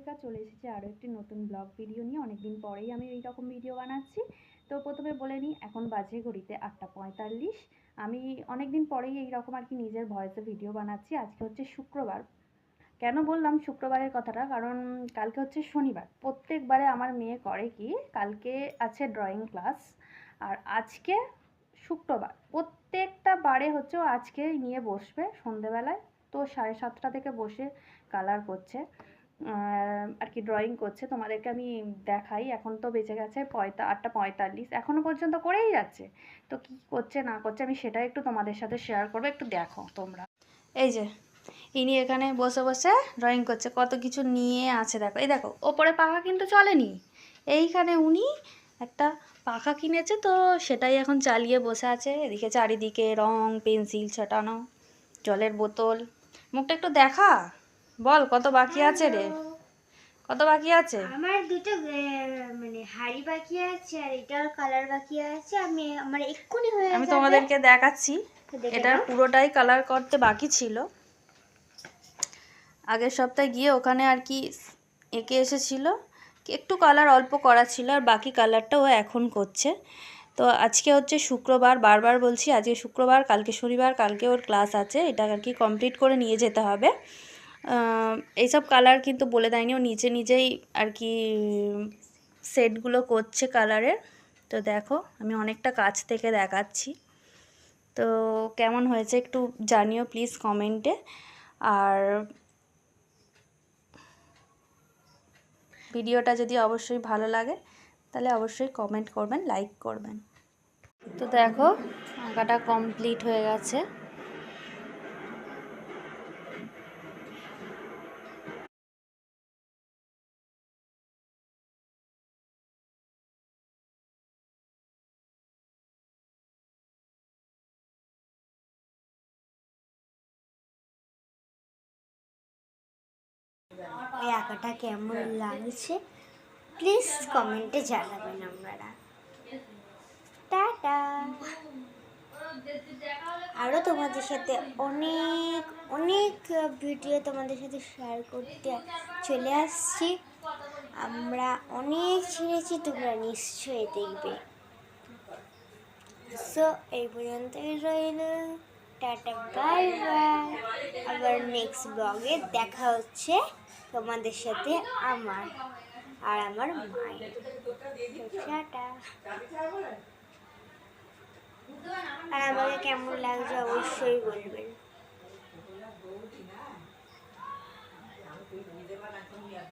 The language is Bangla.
সাগরিকা চলে এসেছে আরও একটি নতুন ব্লগ ভিডিও নিয়ে। অনেকদিন পরেই আমি এই রকম ভিডিও বানাচ্ছি। তো প্রথমে বলে নিই, এখন বাজে ঘড়িতে 8:45। আমি অনেকদিন পরেই এই রকম আর কি নিজের ভয়েসে ভিডিও বানাচ্ছি। আজকে হচ্ছে শুক্রবার। কেন বললাম শুক্রবারের কথাটা, কারণ কালকে হচ্ছে শনিবার। প্রত্যেকবারে আমার মেয়ে করে কি, কালকে আছে ড্রয়িং ক্লাস আর আজকে শুক্রবার, প্রত্যেকটা বারে হচ্ছে ও আজকে নিয়ে বসবে সন্ধেবেলায়। তো 7:30 থেকে বসে কালার করছে আর কি, ড্রয়িং করছে। তোমাদেরকে আমি দেখাই। এখন তো বেঁচে গেছে 8:45, এখনও পর্যন্ত করেই যাচ্ছে। তো কী করছে না করছে আমি সেটাই একটু তোমাদের সাথে শেয়ার করবো, একটু দেখো তোমরা। এই যে ইনি এখানে বসে বসে ড্রয়িং করছে, কত কিছু নিয়ে আছে দেখো। এই দেখো, ওপরে পাখা কিন্তু চলেনি, এইখানে উনি একটা পাখা কিনেছে, তো সেটাই এখন চালিয়ে বসে আছে। এদিকে চারিদিকে রং, পেন্সিল ছাটানো, জলের বোতল। মুখটা একটু দেখা, বল কত বাকি আছে রে, কত বাকি আছে? আমার দুটো মানে হাড়ি বাকি আছে আর এটার কালার বাকি আছে। আমার এক্ষুনি হয়ে যাবে। আমি তোমাদেরকে দেখাচ্ছি। এটার পুরোটাই কালার করতে বাকি ছিল। আগের সপ্তাহে গিয়ে ওখানে আর কি এঁকে এসেছিল, একটু কালার অল্প করা ছিল আর বাকি কালারটা ও এখন করছে। তো আজকে হচ্ছে শুক্রবার, বারবার বলছি আজকে শুক্রবার, কালকে শনিবার, কালকে ওর ক্লাস আছে। এটা আর কি কমপ্লিট করে নিয়ে যেতে হবে। এইসব কালার কিন্তু বলে দেয়নি, ও নিজেই আর কি সেটগুলো করছে কালারের। তো দেখো, আমি অনেকটা কাছ থেকে দেখাচ্ছি। তো কেমন হয়েছে একটু জানিও প্লিজ কমেন্টে। আর ভিডিওটা যদি অবশ্যই ভালো লাগে তাহলে অবশ্যই কমেন্ট করবেন, লাইক করবেন। তো দেখো, আঁকাটা কমপ্লিট হয়ে গেছে। ওই আঁকাটা কেমন লাগছে প্লিজ কমেন্টে জানাবেন আপনারা। টাটা। আরও তোমাদের সাথে অনেক অনেক ভিডিও তোমাদের সাথে শেয়ার করতে চলে আসছি। আমরা অনেক ছেড়েছি, তোমরা নিশ্চয়ই দেখবে। সো এই পর্যন্তই রইল। Tata, bye bye. আবার নেক্সট ব্লগে দেখা হচ্ছে তোমাদের সাথে আমার মায়ের। টাটা। আর আমাকে কেমন লাগছে অবশ্যই বলবেন।